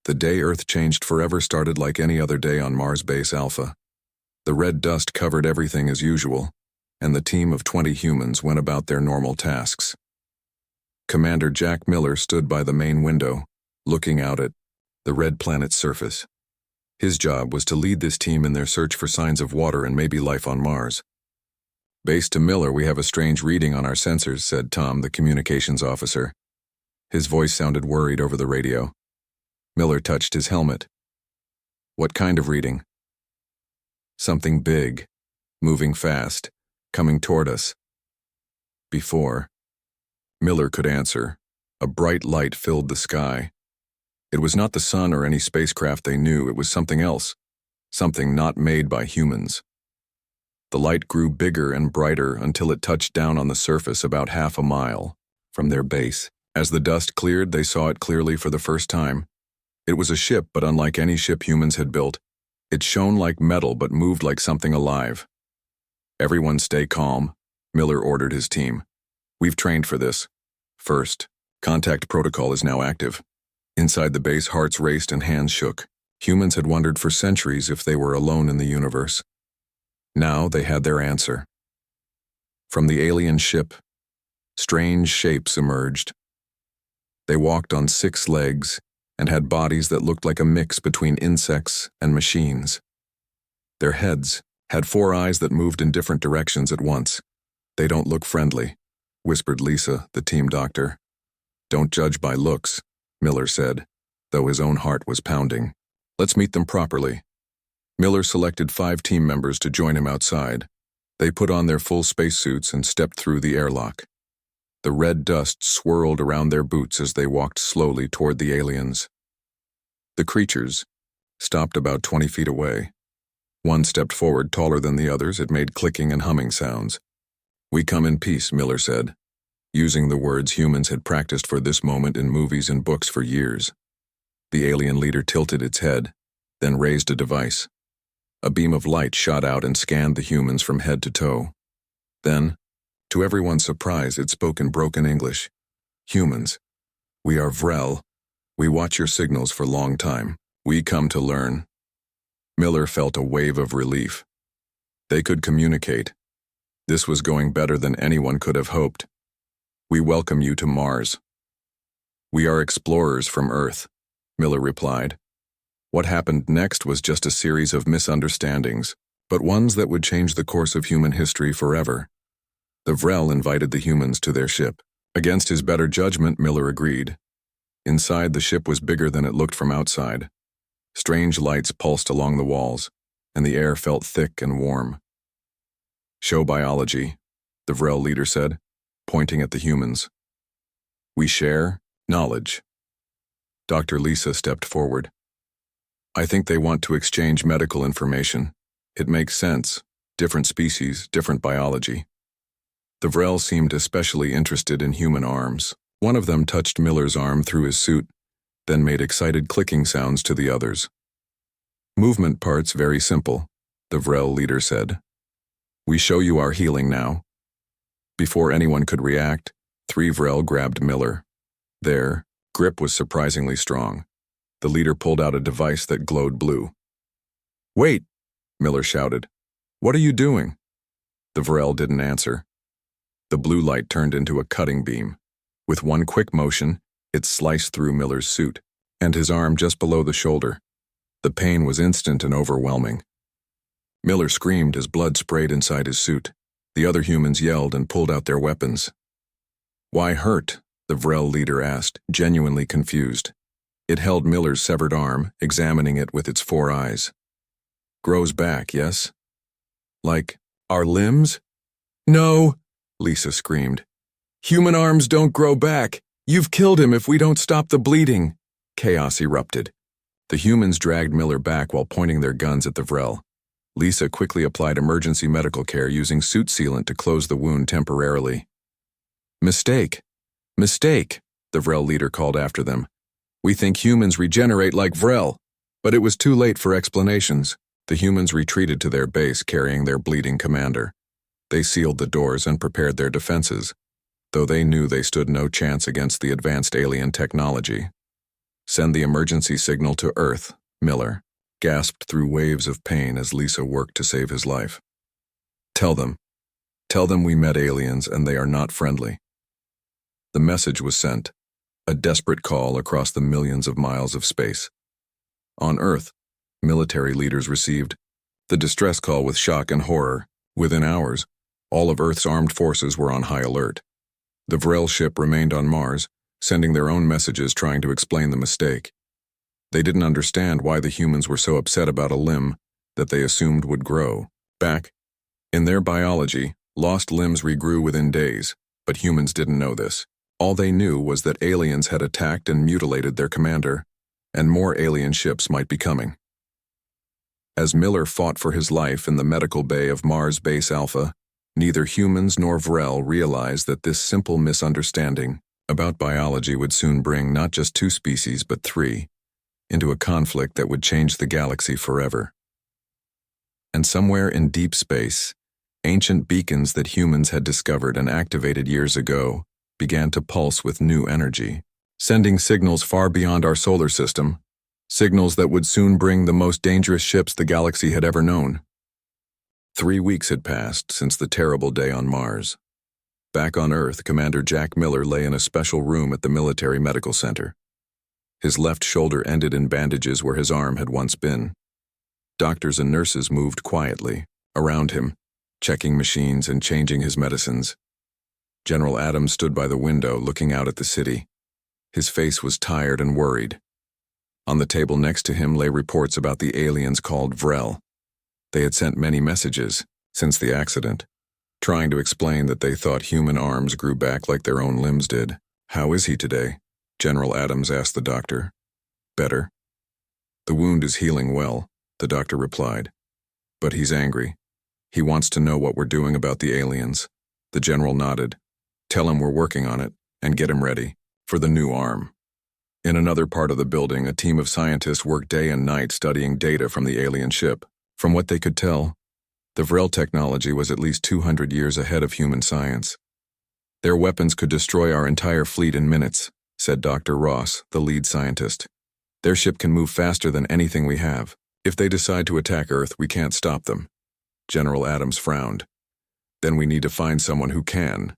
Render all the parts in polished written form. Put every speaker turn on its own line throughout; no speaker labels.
The day Earth changed forever started like any other day on Mars Base Alpha. The red dust covered everything as usual, and the team of 20 humans went about their normal tasks. Commander Jack Miller stood by the main window, looking out at the red planet's surface. His job was to lead this team in their search for signs of water and maybe life on Mars. "Base to Miller, we have a strange reading on our sensors," said Tom, the communications officer. His voice sounded worried over the radio. Miller touched his helmet. "What kind of reading?" "Something big, moving fast, coming toward us." Before Miller could answer, a bright light filled the sky. It was not the sun or any spacecraft they knew, it was something else, something not made by humans. The light grew bigger and brighter until it touched down on the surface about half a mile from their base. As the dust cleared, they saw it clearly for the first time. It was a ship, but unlike any ship humans had built. It shone like metal but moved like something alive. "Everyone stay calm," Miller ordered his team. "We've trained for this. First, contact protocol is now active." Inside the base, hearts raced and hands shook. Humans had wondered for centuries if they were alone in the universe. Now they had their answer. From the alien ship, strange shapes emerged. They walked on 6 legs and had bodies that looked like a mix between insects and machines. Their heads had 4 eyes that moved in different directions at once. "They don't look friendly," whispered Lisa, the team doctor. "Don't judge by looks," Miller said, though his own heart was pounding. "Let's meet them properly." Miller selected 5 team members to join him outside. They put on their full spacesuits and stepped through the airlock. The red dust swirled around their boots as they walked slowly toward the aliens. The creatures stopped about 20 feet away. One stepped forward taller than the others. It made clicking and humming sounds. "We come in peace," Miller said, using the words humans had practiced for this moment in movies and books for years. The alien leader tilted its head, then raised a device. A beam of light shot out and scanned the humans from head to toe. Then, to everyone's surprise, it spoke in broken English. "Humans, we are Vrel. We watch your signals for long time. We come to learn." Miller felt a wave of relief. They could communicate. This was going better than anyone could have hoped. "We welcome you to Mars." "We are explorers from Earth," Miller replied. What happened next was just a series of misunderstandings, but ones that would change the course of human history forever. The Vrel invited the humans to their ship. Against his better judgment, Miller agreed. Inside, the ship was bigger than it looked from outside. Strange lights pulsed along the walls, and the air felt thick and warm. "Show biology," the Vrel leader said, pointing at the humans. "We share knowledge." Dr. Lisa stepped forward. "I think they want to exchange medical information. It makes sense. Different species, different biology." The Vrel seemed especially interested in human arms. One of them touched Miller's arm through his suit, then made excited clicking sounds to the others. "Movement parts very simple," the Vrel leader said. "We show you our healing now." Before anyone could react, 3 Vrel grabbed Miller. Their grip was surprisingly strong. The leader pulled out a device that glowed blue. "Wait!" Miller shouted. "What are you doing?" The Vrel didn't answer. The blue light turned into a cutting beam. With one quick motion, it sliced through Miller's suit, and his arm just below the shoulder. The pain was instant and overwhelming. Miller screamed as blood sprayed inside his suit. The other humans yelled and pulled out their weapons. "Why hurt?" the Vrel leader asked, genuinely confused. It held Miller's severed arm, examining it with its 4 eyes. "Grows back, yes? Like our limbs?" "No!" Lisa screamed. "Human arms don't grow back. You've killed him if we don't stop the bleeding." Chaos erupted. The humans dragged Miller back while pointing their guns at the Vrel. Lisa quickly applied emergency medical care using suit sealant to close the wound temporarily. "Mistake! Mistake!" the Vrel leader called after them. "We think humans regenerate like Vrel." But it was too late for explanations. The humans retreated to their base carrying their bleeding commander. They sealed the doors and prepared their defenses, though they knew they stood no chance against the advanced alien technology. Send the emergency signal to Earth, Miller gasped through waves of pain as Lisa worked to save his life. Tell them we met aliens and they are not friendly. The message was sent, a desperate call across the millions of miles of space. On Earth, military leaders received the distress call with shock and horror. Within hours, all of Earth's armed forces were on high alert. The Vrel ship remained on Mars, sending their own messages trying to explain the mistake. They didn't understand why the humans were so upset about a limb that they assumed would grow back. In their biology, lost limbs regrew within days, but humans didn't know this. All they knew was that aliens had attacked and mutilated their commander, and more alien ships might be coming. As Miller fought for his life in the medical bay of Mars Base Alpha, neither humans nor Vrel realized that this simple misunderstanding about biology would soon bring not just two species but three into a conflict that would change the galaxy forever. And somewhere in deep space, ancient beacons that humans had discovered and activated years ago began to pulse with new energy, sending signals far beyond our solar system, signals that would soon bring the most dangerous ships the galaxy had ever known. 3 weeks had passed since the terrible day on Mars. Back on Earth, Commander Jack Miller lay in a special room at the military medical center. His left shoulder ended in bandages where his arm had once been. Doctors and nurses moved quietly around him, checking machines and changing his medicines. General Adams stood by the window looking out at the city. His face was tired and worried. On the table next to him lay reports about the aliens called Vrel. They had sent many messages since the accident, trying to explain that they thought human arms grew back like their own limbs did. "How is he today?" General Adams asked the doctor. "Better. The wound is healing well," the doctor replied. "But he's angry. He wants to know what we're doing about the aliens." The general nodded. "Tell him we're working on it, and get him ready for the new arm." In another part of the building, a team of scientists worked day and night studying data from the alien ship. From what they could tell, the Vrel technology was at least 200 years ahead of human science. "Their weapons could destroy our entire fleet in minutes," said Dr. Ross, the lead scientist. "Their ship can move faster than anything we have. If they decide to attack Earth, we can't stop them." General Adams frowned. "Then we need to find someone who can."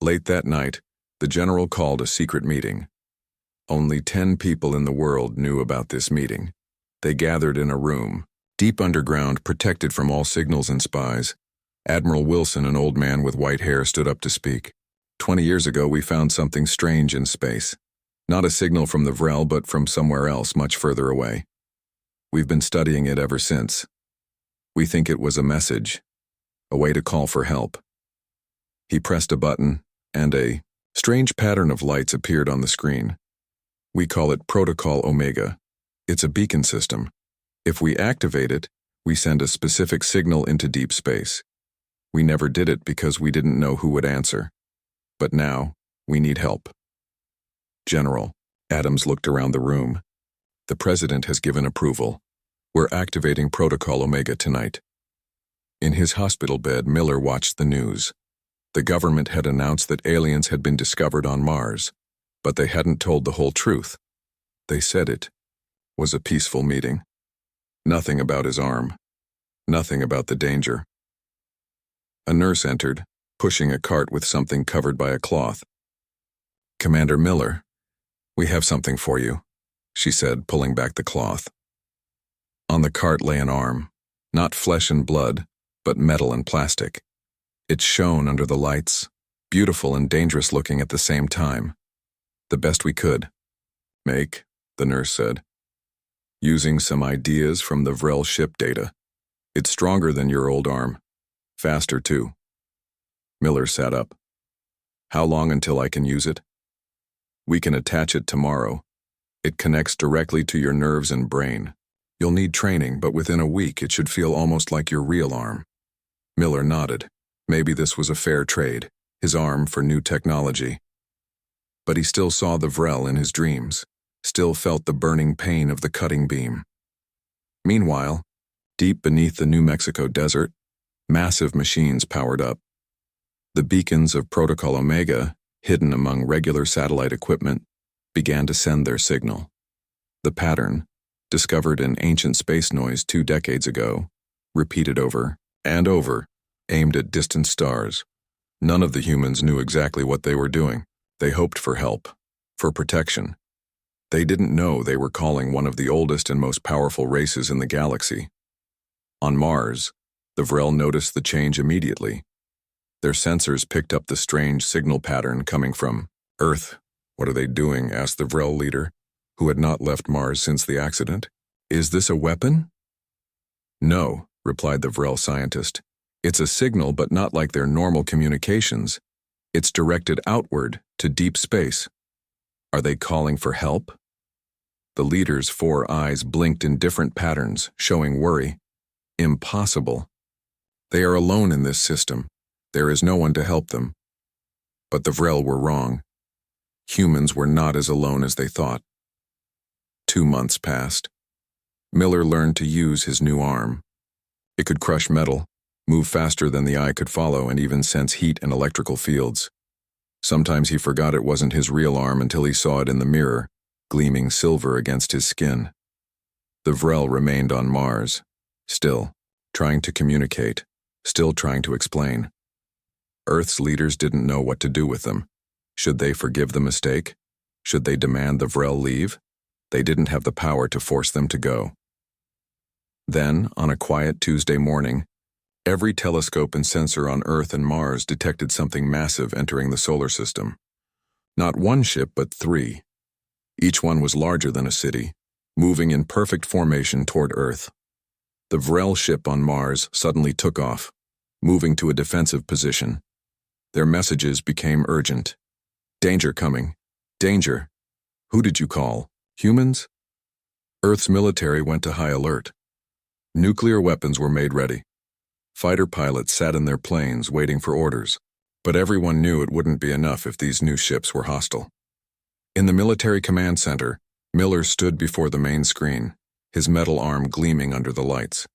Late that night, the general called a secret meeting. Only 10 people in the world knew about this meeting. They gathered in a room, deep underground, protected from all signals and spies. Admiral Wilson, an old man with white hair, stood up to speak. 20 years ago, we found something strange in space. Not a signal from the Vrel, but from somewhere else much further away. We've been studying it ever since. We think it was a message, a way to call for help." He pressed a button, and a strange pattern of lights appeared on the screen. "We call it Protocol Omega. It's a beacon system. If we activate it, we send a specific signal into deep space. We never did it because we didn't know who would answer. But now, we need help." "General," Adams looked around the room. "The President has given approval. We're activating Protocol Omega tonight." In his hospital bed, Miller watched the news. The government had announced that aliens had been discovered on Mars, but they hadn't told the whole truth. They said it was a peaceful meeting. Nothing about his arm. Nothing about the danger. A nurse entered, pushing a cart with something covered by a cloth. "Commander Miller, we have something for you," she said, pulling back the cloth. On the cart lay an arm, not flesh and blood, but metal and plastic. It shone under the lights, beautiful and dangerous looking at the same time. "The best we could make," the nurse said, "using some ideas from the Vrel ship data. It's stronger than your old arm. Faster, too." Miller sat up. "How long until I can use it?" "We can attach it tomorrow. It connects directly to your nerves and brain. You'll need training, but within a week it should feel almost like your real arm." Miller nodded. Maybe this was a fair trade, his arm for new technology. But he still saw the Vrel in his dreams, still felt the burning pain of the cutting beam. Meanwhile, deep beneath the New Mexico desert, massive machines powered up. The beacons of Protocol Omega, hidden among regular satellite equipment, began to send their signal. The pattern, discovered in ancient space noise 2 decades ago, repeated over and over, aimed at distant stars. None of the humans knew exactly what they were doing. They hoped for help, for protection. They didn't know they were calling one of the oldest and most powerful races in the galaxy. On Mars, the Vrel noticed the change immediately. Their sensors picked up the strange signal pattern coming from Earth. "What are they doing?" asked the Vrel leader, who had not left Mars since the accident. "Is this a weapon?" "No," replied the Vrel scientist. "It's a signal, but not like their normal communications. It's directed outward, to deep space." "Are they calling for help?" The leader's 4 eyes blinked in different patterns, showing worry. "Impossible. They are alone in this system. There is no one to help them." But the Vrel were wrong. Humans were not as alone as they thought. 2 months passed. Miller learned to use his new arm. It could crush metal, move faster than the eye could follow, and even sense heat and electrical fields. Sometimes he forgot it wasn't his real arm until he saw it in the mirror, gleaming silver against his skin. The Vrel remained on Mars, still trying to communicate, still trying to explain. Earth's leaders didn't know what to do with them. Should they forgive the mistake? Should they demand the Vrel leave? They didn't have the power to force them to go. Then, on a quiet Tuesday morning, every telescope and sensor on Earth and Mars detected something massive entering the solar system. Not one ship, but 3. Each one was larger than a city, moving in perfect formation toward Earth. The Vrel ship on Mars suddenly took off, moving to a defensive position. Their messages became urgent. "Danger coming. Danger. Who did you call? Humans?" Earth's military went to high alert. Nuclear weapons were made ready. Fighter pilots sat in their planes waiting for orders, but everyone knew it wouldn't be enough if these new ships were hostile. In the military command center, Miller stood before the main screen, his metal arm gleaming under the lights.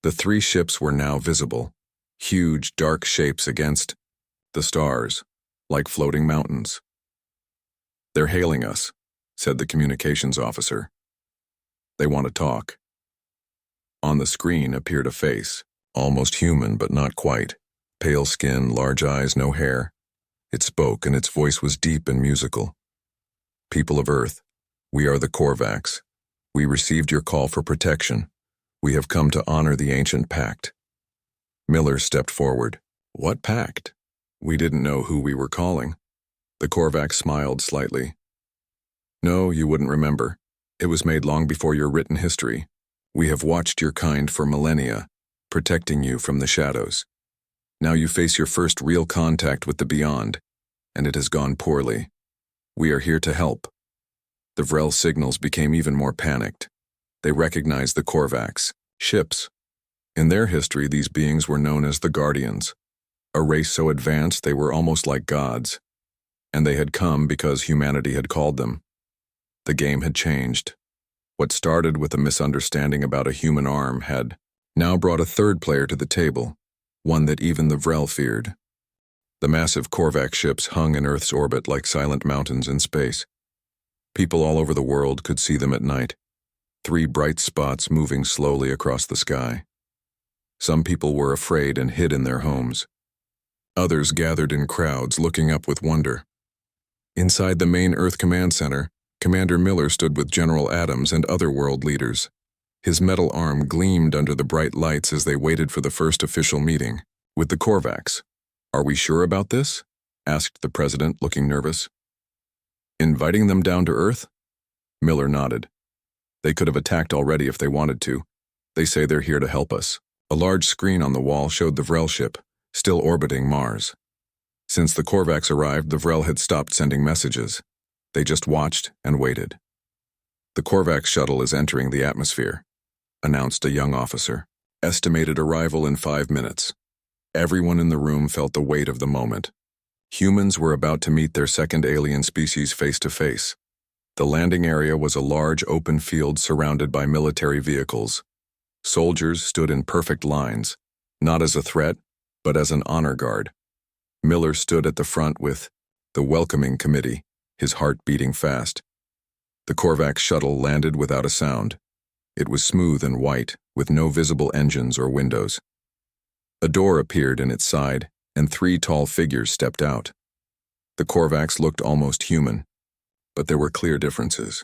The 3 ships were now visible, huge, dark shapes against the stars, like floating mountains. "They're hailing us," said the communications officer. "They want to talk." On the screen appeared a face, almost human but not quite. Pale skin, large eyes, no hair. It spoke, and its voice was deep and musical. "People of Earth, we are the Corvox. We received your call for protection. We have come to honor the ancient pact." Miller stepped forward. "What pact?" "We didn't know who we were calling." The Corvox smiled slightly. "No, you wouldn't remember. It was made long before your written history. We have watched your kind for millennia, protecting you from the shadows. Now you face your first real contact with the beyond, and it has gone poorly. We are here to help." The Vrel signals became even more panicked. They recognized the Corvox, ships. In their history, these beings were known as the Guardians, a race so advanced they were almost like gods. And they had come because humanity had called them. The game had changed. What started with a misunderstanding about a human arm had now brought a third player to the table, one that even the Vrel feared. The massive Corvax ships hung in Earth's orbit like silent mountains in space. People all over the world could see them at night, 3 bright spots moving slowly across the sky. Some people were afraid and hid in their homes. Others gathered in crowds, looking up with wonder. Inside the main Earth Command Center, Commander Miller stood with General Adams and other world leaders. His metal arm gleamed under the bright lights as they waited for the first official meeting. "With the Corvax. Are we sure about this?" asked the president, looking nervous. "Inviting them down to Earth?" Miller nodded. "They could have attacked already if they wanted to. They say they're here to help us." A large screen on the wall showed the Vrel ship, still orbiting Mars. Since the Corvax arrived, the Vrel had stopped sending messages. They just watched and waited. "The Corvax shuttle is entering the atmosphere," announced a young officer. "Estimated arrival in 5 minutes." Everyone in the room felt the weight of the moment. Humans were about to meet their second alien species face to face. The landing area was a large open field surrounded by military vehicles. Soldiers stood in perfect lines, not as a threat, but as an honor guard. Miller stood at the front with the welcoming committee, his heart beating fast. The Corvox shuttle landed without a sound. It was smooth and white, with no visible engines or windows. A door appeared in its side, and 3 tall figures stepped out. The Corvox looked almost human, but there were clear differences.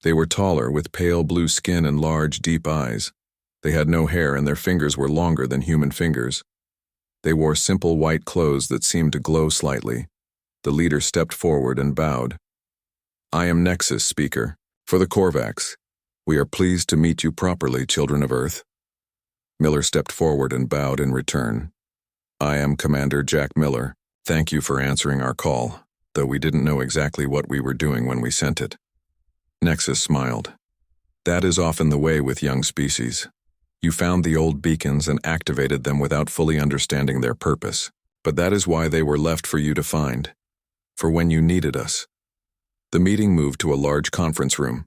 They were taller, with pale blue skin and large, deep eyes. They had no hair, and their fingers were longer than human fingers. They wore simple white clothes that seemed to glow slightly. The leader stepped forward and bowed. "I am Nexus, speaker, for the Corvox. We are pleased to meet you properly, children of Earth." Miller stepped forward and bowed in return. "I am Commander Jack Miller. Thank you for answering our call, though we didn't know exactly what we were doing when we sent it." Nexus smiled. "That is often the way with young species. You found the old beacons and activated them without fully understanding their purpose, but that is why they were left for you to find, for when you needed us." The meeting moved to a large conference room.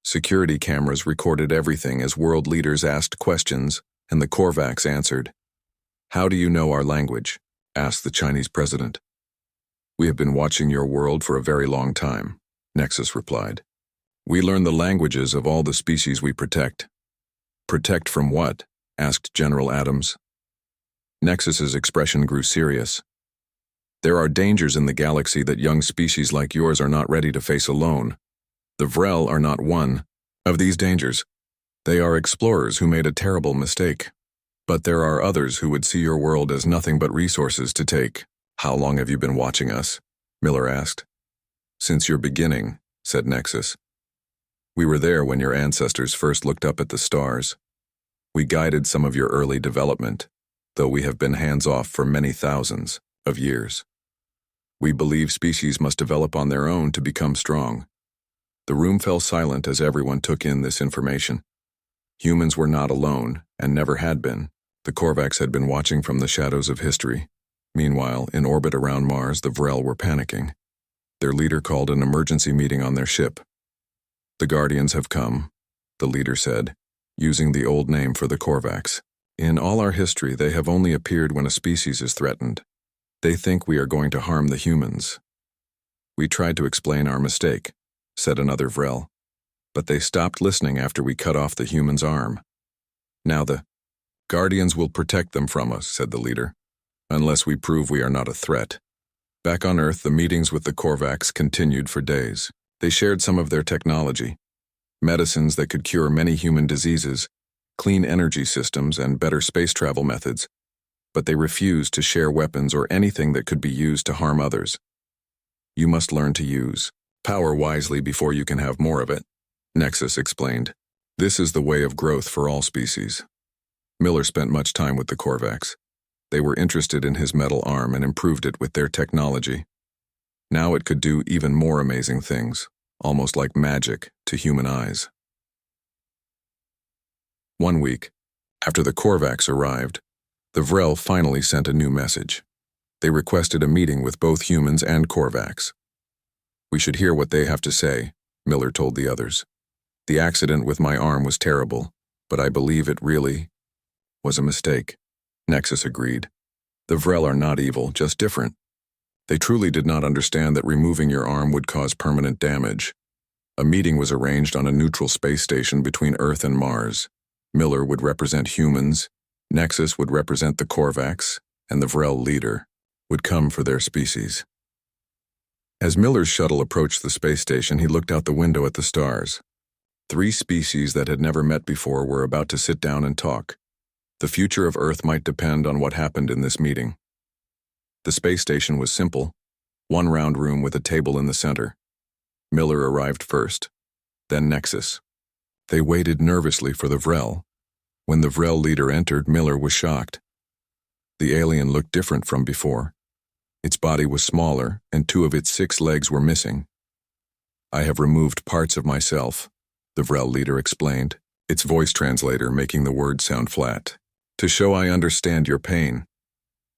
Security cameras recorded everything as world leaders asked questions, and the Corvox answered. "How do you know our language?" asked the Chinese president. "We have been watching your world for a very long time," Nexus replied. "We learn the languages of all the species we protect." "Protect from what?" asked General Adams. Nexus's expression grew serious. "There are dangers in the galaxy that young species like yours are not ready to face alone. The Vrel are not one of these dangers. They are explorers who made a terrible mistake. But there are others who would see your world as nothing but resources to take." "How long have you been watching us?" Miller asked. "Since your beginning," said Nexus. "We were there when your ancestors first looked up at the stars. We guided some of your early development, though we have been hands-off for many thousands of years. We believe species must develop on their own to become strong." The room fell silent as everyone took in this information. Humans were not alone, and never had been. The Corvox had been watching from the shadows of history. Meanwhile, in orbit around Mars, the Vrel were panicking. Their leader called an emergency meeting on their ship. "The Guardians have come," the leader said, using the old name for the Corvox. "In all our history, they have only appeared when a species is threatened. They think we are going to harm the humans." "We tried to explain our mistake," said another Vrel, "but they stopped listening after we cut off the human's arm. Now the Guardians will protect them from us," said the leader, "unless we prove we are not a threat." Back on Earth, the meetings with the Corvox continued for days. They shared some of their technology, medicines that could cure many human diseases, clean energy systems, and better space travel methods, but they refused to share weapons or anything that could be used to harm others. "You must learn to use power wisely before you can have more of it," Nexus explained. "This is the way of growth for all species." Miller spent much time with the Corvox. They were interested in his metal arm and improved it with their technology. Now it could do even more amazing things, almost like magic to human eyes. One week, after the Corvox arrived, the Vrel finally sent a new message. They requested a meeting with both humans and Corvox. "We should hear what they have to say," Miller told the others. "The accident with my arm was terrible, but I believe it really was a mistake." Nexus agreed. "The Vrel are not evil, just different. They truly did not understand that removing your arm would cause permanent damage." A meeting was arranged on a neutral space station between Earth and Mars. Miller would represent humans, Nexus would represent the Corvox, and the Vrel leader would come for their species. As Miller's shuttle approached the space station, he looked out the window at the stars. 3 species that had never met before were about to sit down and talk. The future of Earth might depend on what happened in this meeting. The space station was simple, one round room with a table in the center. Miller arrived first, then Nexus. They waited nervously for the Vrel. When the Vrel leader entered, Miller was shocked. The alien looked different from before. Its body was smaller, and 2 of its 6 legs were missing. "I have removed parts of myself," the Vrel leader explained, its voice translator making the words sound flat, "to show I understand your pain.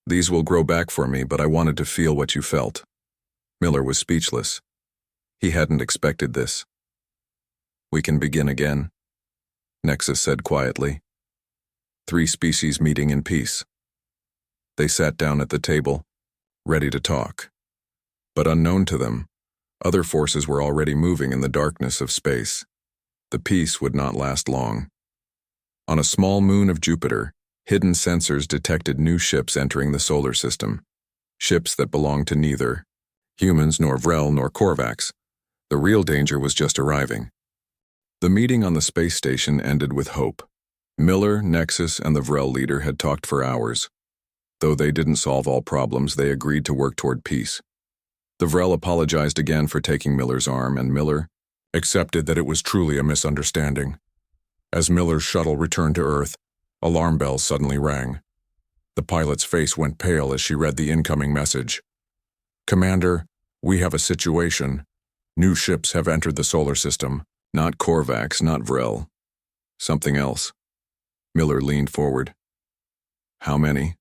These will grow back for me, but I wanted to feel what you felt." Miller was speechless. He hadn't expected this. "We can begin again," Nexus said quietly. 3 species meeting in peace. They sat down at the table, ready to talk. But unknown to them, Other forces were already moving in the darkness of space. The peace would not last long. On a small moon of Jupiter, hidden sensors detected new ships entering the solar system. Ships that belonged to neither humans nor Vrel nor Corvox. The real danger was just arriving. The meeting on the space station ended with hope. Miller, Nexus, and the Vrel leader had talked for hours. Though they didn't solve all problems, they agreed to work toward peace. The Vrel apologized again for taking Miller's arm, and Miller accepted that it was truly a misunderstanding. As Miller's shuttle returned to Earth, alarm bells suddenly rang. The pilot's face went pale as she read the incoming message. "Commander, we have a situation. New ships have entered the solar system. Not Corvox, not Vrel. Something else." Miller leaned forward. "How many?"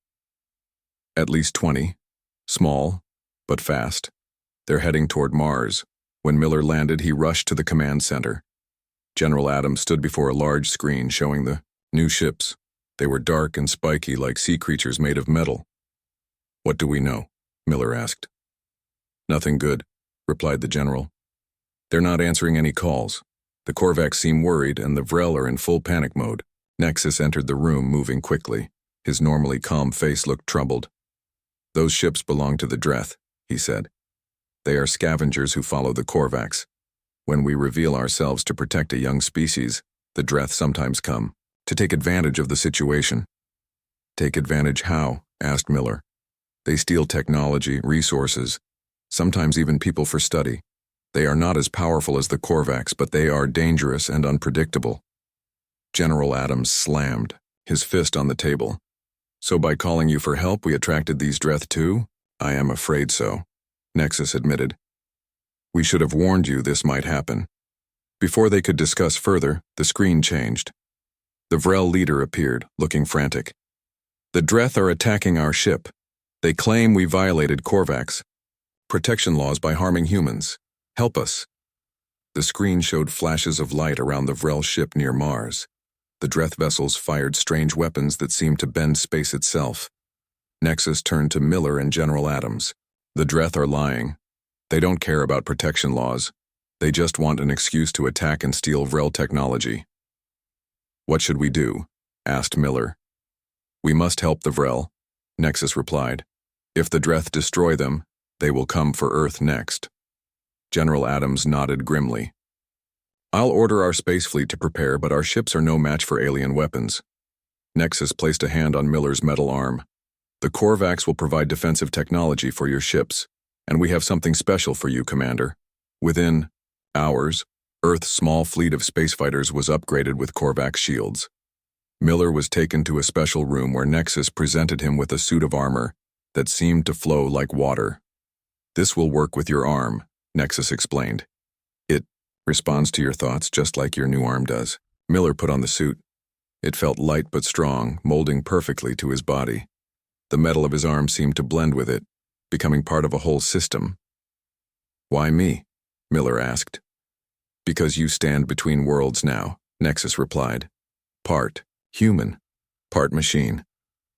"At least 20. Small, but fast. They're heading toward Mars." When Miller landed, he rushed to the command center. General Adams stood before a large screen showing the new ships. They were dark and spiky like sea creatures made of metal. "What do we know?" Miller asked. "Nothing good," replied the general. "They're not answering any calls. The Corvax seem worried, and the Vrel are in full panic mode." Nexus entered the room, moving quickly. His normally calm face looked troubled. "Those ships belong to the Dreth," he said. "They are scavengers who follow the Corvax. When we reveal ourselves to protect a young species, the Dreth sometimes come to take advantage of the situation." "Take advantage how?" asked Miller. "They steal technology, resources, sometimes even people for study. They are not as powerful as the Corvax, but they are dangerous and unpredictable." General Adams slammed, his fist on the table. "So by calling you for help, we attracted these Dreth too?" "I am afraid so," Nexus admitted. "We should have warned you this might happen." Before they could discuss further, the screen changed. The Vrel leader appeared, looking frantic. "The Dreth are attacking our ship. They claim we violated Corvax protection laws by harming humans. Help us." The screen showed flashes of light around the Vrel ship near Mars. The Dreth vessels fired strange weapons that seemed to bend space itself. Nexus turned to Miller and General Adams. "The Dreth are lying. They don't care about protection laws. They just want an excuse to attack and steal Vrel technology." "What should we do?" asked Miller. "We must help the Vrel," Nexus replied. "If the Dreth destroy them, they will come for Earth next." General Adams nodded grimly. "I'll order our space fleet to prepare, but our ships are no match for alien weapons." Nexus placed a hand on Miller's metal arm. "The Corvax will provide defensive technology for your ships, and we have something special for you, Commander." Within hours, Earth's small fleet of spacefighters was upgraded with Corvax shields. Miller was taken to a special room where Nexus presented him with a suit of armor that seemed to flow like water. "This will work with your arm," Nexus explained. "It responds to your thoughts just like your new arm does." Miller put on the suit. It felt light but strong, molding perfectly to his body. The metal of his arm seemed to blend with it, becoming part of a whole system. "Why me?" Miller asked. "Because you stand between worlds now," Nexus replied. "Part human, part machine.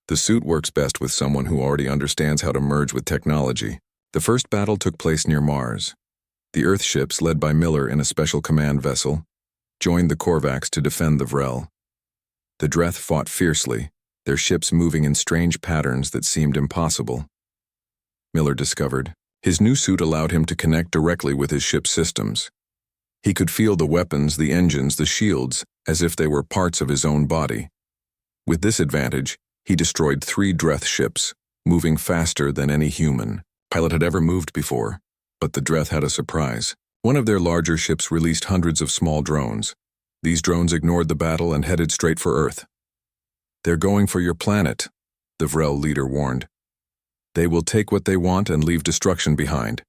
The suit works best with someone who already understands how to merge with technology." The first battle took place near Mars. The Earth ships, led by Miller in a special command vessel, joined the Corvax to defend the Vrel. The Dreth fought fiercely, their ships moving in strange patterns that seemed impossible. Miller discovered his new suit allowed him to connect directly with his ship's systems. He could feel the weapons, the engines, the shields, as if they were parts of his own body. With this advantage, he destroyed 3 Dreth ships, moving faster than any human pilot had ever moved before. But the Dreth had a surprise. One of their larger ships released hundreds of small drones. These drones ignored the battle and headed straight for Earth. "They're going for your planet," the Vrel leader warned. "They will take what they want and leave destruction behind."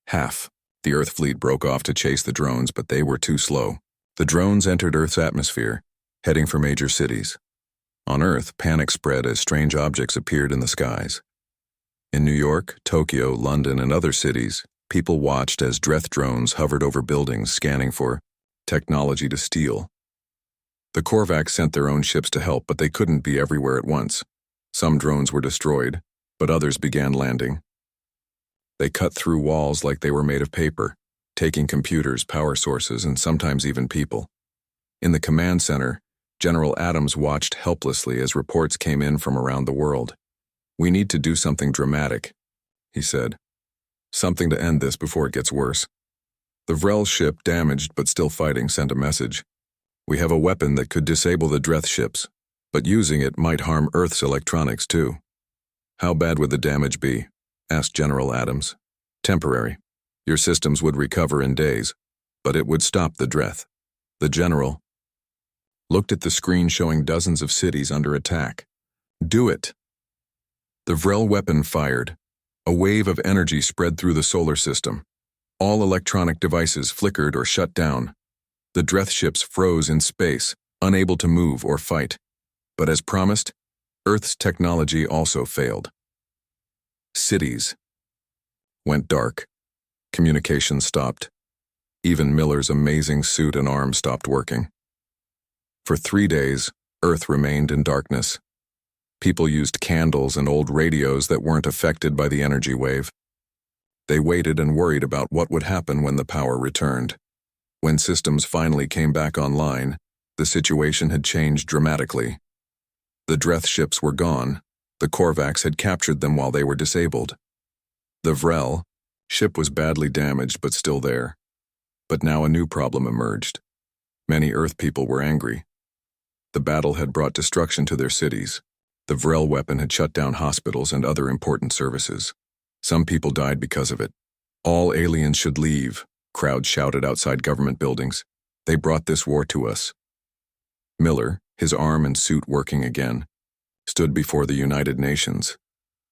Half the Earth fleet broke off to chase the drones, but they were too slow. The drones entered Earth's atmosphere, heading for major cities. On Earth, panic spread as strange objects appeared in the skies. In New York, Tokyo, London, and other cities, people watched as Dreth drones hovered over buildings, scanning for technology to steal. The Corvax sent their own ships to help, but they couldn't be everywhere at once. Some drones were destroyed, but others began landing. They cut through walls like they were made of paper, taking computers, power sources, and sometimes even people. In the command center, General Adams watched helplessly as reports came in from around the world. "We need to do something dramatic," he said. "Something to end this before it gets worse." The Vrel ship, damaged but still fighting, sent a message. "We have a weapon that could disable the Dreth ships, but using it might harm Earth's electronics too." "How bad would the damage be?" asked General Adams. "Temporary. Your systems would recover in days, but it would stop the Dreth." The general looked at the screen showing dozens of cities under attack. "Do it." The Vrel weapon fired. A wave of energy spread through the solar system. All electronic devices flickered or shut down. The Dreth ships froze in space, unable to move or fight. But as promised, Earth's technology also failed. Cities went dark. Communication stopped. Even Miller's amazing suit and arms stopped working. For 3 days, Earth remained in darkness. People used candles and old radios that weren't affected by the energy wave. They waited and worried about what would happen when the power returned. When systems finally came back online, the situation had changed dramatically. The Dreth ships were gone. The Corvox had captured them while they were disabled. The Vrel ship was badly damaged but still there. But now a new problem emerged. Many Earth people were angry. The battle had brought destruction to their cities. The Vrel weapon had shut down hospitals and other important services. Some people died because of it. "All aliens should leave," crowds shouted outside government buildings. "They brought this war to us." Miller, his arm and suit working again, stood before the United Nations.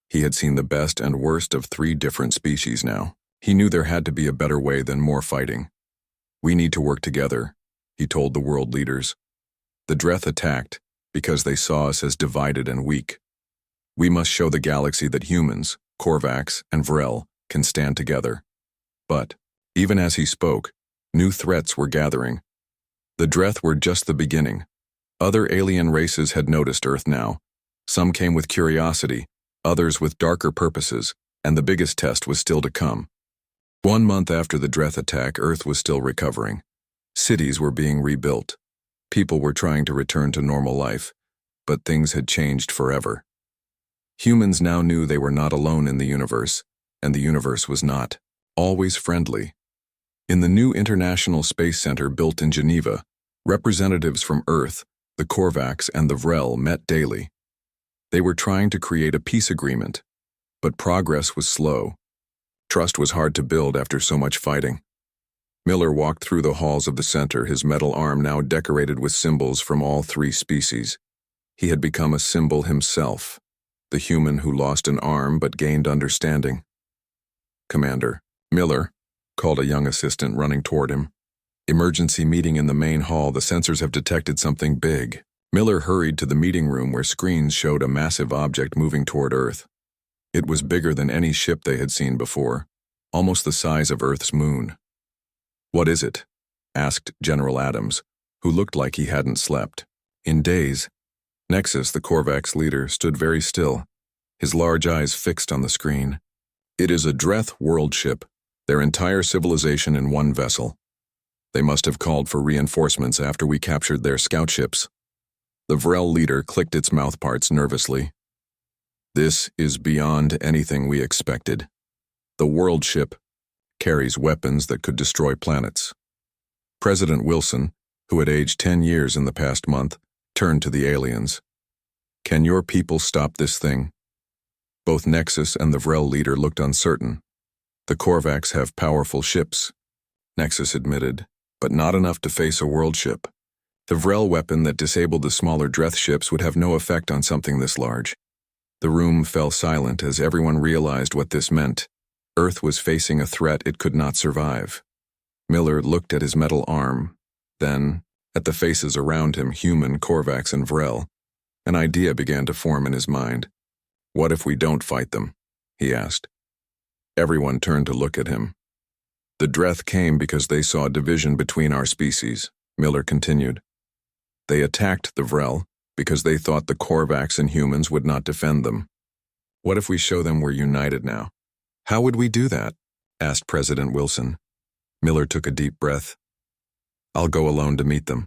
He had seen the best and worst of 3 different species now. He knew there had to be a better way than more fighting. "We need to work together," he told the world leaders. "The Dreth attacked because they saw us as divided and weak. We must show the galaxy that humans, Corvox, and Vrel can stand together." But, even as he spoke, new threats were gathering. The Dreth were just the beginning. Other alien races had noticed Earth now. Some came with curiosity, others with darker purposes, and the biggest test was still to come. 1 month after the Dreth attack, Earth was still recovering. Cities were being rebuilt. People were trying to return to normal life, but things had changed forever. Humans now knew they were not alone in the universe, and the universe was not always friendly. In the new International Space Center built in Geneva, representatives from Earth, the Corvox, and the Vrel met daily. They were trying to create a peace agreement, but progress was slow. Trust was hard to build after so much fighting. Miller walked through the halls of the center, his metal arm now decorated with symbols from all 3 species. He had become a symbol himself, the human who lost an arm but gained understanding. "Commander." "Miller," called a young assistant running toward him. "Emergency meeting in the main hall. The sensors have detected something big." Miller hurried to the meeting room where screens showed a massive object moving toward Earth. It was bigger than any ship they had seen before, almost the size of Earth's moon. "What is it?" asked General Adams, who looked like he hadn't slept in days. Nexus, the Corvox leader, stood very still, his large eyes fixed on the screen. "It is a Dreth world ship, their entire civilization in one vessel. They must have called for reinforcements after we captured their scout ships." The Vrel leader clicked its mouthparts nervously. "This is beyond anything we expected. The world ship carries weapons that could destroy planets." President Wilson, who had aged 10 years in the past month, turned to the aliens. "Can your people stop this thing?" Both Nexus and the Vrel leader looked uncertain. "The Corvox have powerful ships," Nexus admitted, "but not enough to face a world ship. The Vrel weapon that disabled the smaller Dreth ships would have no effect on something this large." The room fell silent as everyone realized what this meant. Earth was facing a threat it could not survive. Miller looked at his metal arm, then at the faces around him, human, Corvox, and Vrel. An idea began to form in his mind. "What if we don't fight them?" he asked. Everyone turned to look at him. "The Dreth came because they saw division between our species," Miller continued. "They attacked the Vrel because they thought the Corvox and humans would not defend them. What if we show them we're united now? How would we do that? Asked President Wilson. Miller took a deep breath. I'll go alone to meet them.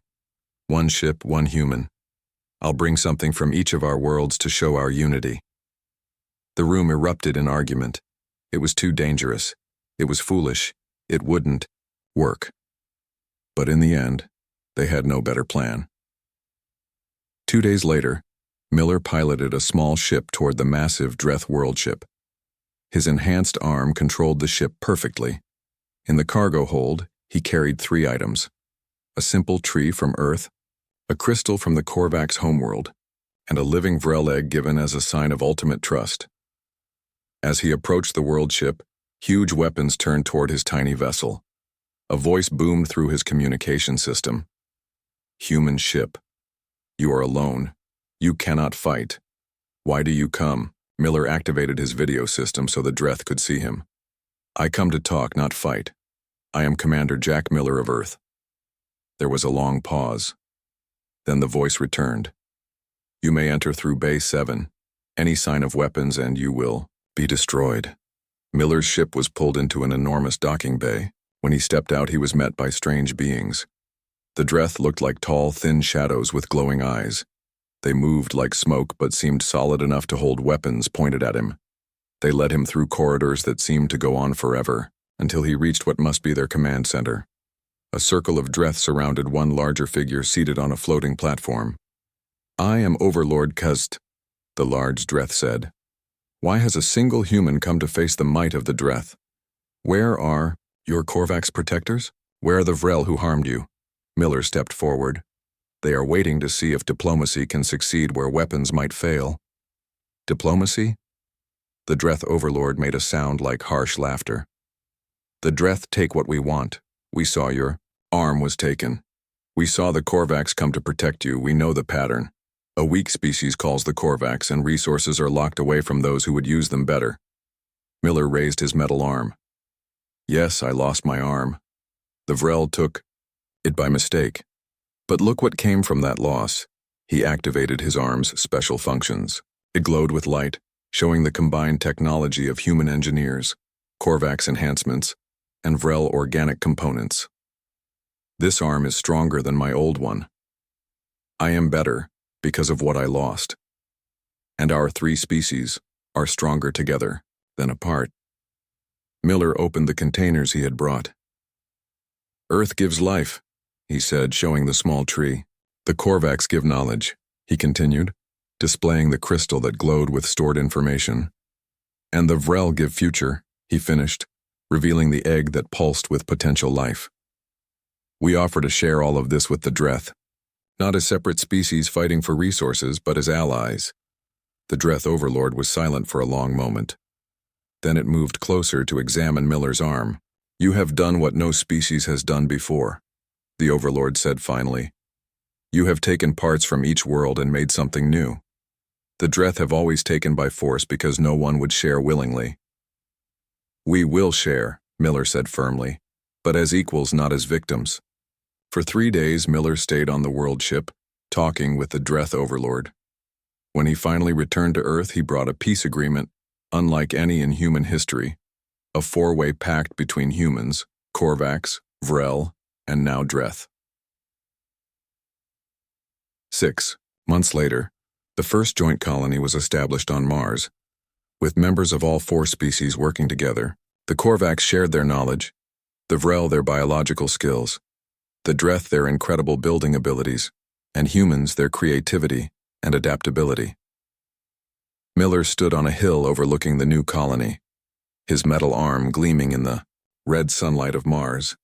One ship, one human. I'll bring something from each of our worlds to show our unity. The room erupted in argument. It was too dangerous. It was foolish. It wouldn't work. But in the end, they had no better plan. 2 days later, Miller piloted a small ship toward the massive Dreth world ship. His enhanced arm controlled the ship perfectly. In the cargo hold, he carried 3 items: a simple tree from Earth, a crystal from the Corvox homeworld, and a living Vrel egg given as a sign of ultimate trust. As he approached the world ship, huge weapons turned toward his tiny vessel. A voice boomed through his communication system. Human ship. You are alone. You cannot fight. Why do you come? Miller activated his video system so the Dreth could see him. I come to talk, not fight. I am Commander Jack Miller of Earth. There was a long pause. Then the voice returned. You may enter through Bay 7. Any sign of weapons and you will be destroyed. Miller's ship was pulled into an enormous docking bay. When he stepped out, he was met by strange beings. The Dreth looked like tall, thin shadows with glowing eyes. They moved like smoke but seemed solid enough to hold weapons pointed at him. They led him through corridors that seemed to go on forever, until he reached what must be their command center. A circle of Dreth surrounded one larger figure seated on a floating platform. I am Overlord Kust, the large Dreth said. Why has a single human come to face the might of the Dreth? Where are your Corvox protectors? Where are the Vrel who harmed you? Miller stepped forward. They are waiting to see if diplomacy can succeed where weapons might fail. Diplomacy? The Dreth overlord made a sound like harsh laughter. The Dreth take what we want. We saw your arm was taken. We saw the Corvox come to protect you. We know the pattern. A weak species calls the Corvox, and resources are locked away from those who would use them better. Miller raised his metal arm. Yes, I lost my arm. The Vrel took it by mistake. But look what came from that loss. He activated his arm's special functions. It glowed with light, showing the combined technology of human engineers, Corvox enhancements, and Vrel organic components. This arm is stronger than my old one. I am better because of what I lost. And our 3 species are stronger together than apart. Miller opened the containers he had brought. Earth gives life, he said, showing the small tree. The Corvox give knowledge, he continued, displaying the crystal that glowed with stored information. And the Vrel give future, he finished, revealing the egg that pulsed with potential life. We offer to share all of this with the Dreth, not as separate species fighting for resources, but as allies. The Dreth overlord was silent for a long moment. Then it moved closer to examine Miller's arm. You have done what no species has done before, the overlord said finally. You have taken parts from each world and made something new. The Dreth have always taken by force because no one would share willingly. We will share, Miller said firmly, but as equals, not as victims. For 3 days, Miller stayed on the world ship, talking with the Dreth overlord. When he finally returned to Earth, he brought a peace agreement, unlike any in human history, a 4-way pact between humans, Corvox, Vrel, and now Dreth. 6 months later, the first joint colony was established on Mars. With members of all 4 species working together, the Corvox shared their knowledge, the Vrel their biological skills, the Dreth their incredible building abilities, and humans their creativity and adaptability. Miller stood on a hill overlooking the new colony, his metal arm gleaming in the red sunlight of Mars.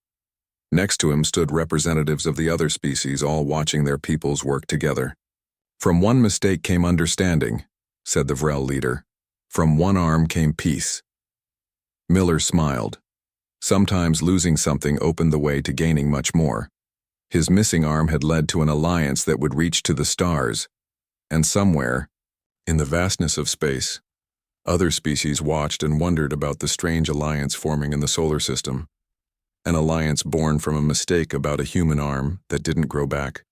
Next to him stood representatives of the other species, all watching their peoples work together. From one mistake came understanding, said the Vrel leader. From one arm came peace. Miller smiled. Sometimes losing something opened the way to gaining much more. His missing arm had led to an alliance that would reach to the stars, and somewhere, in the vastness of space, other species watched and wondered about the strange alliance forming in the solar system, an alliance born from a mistake about a human arm that didn't grow back.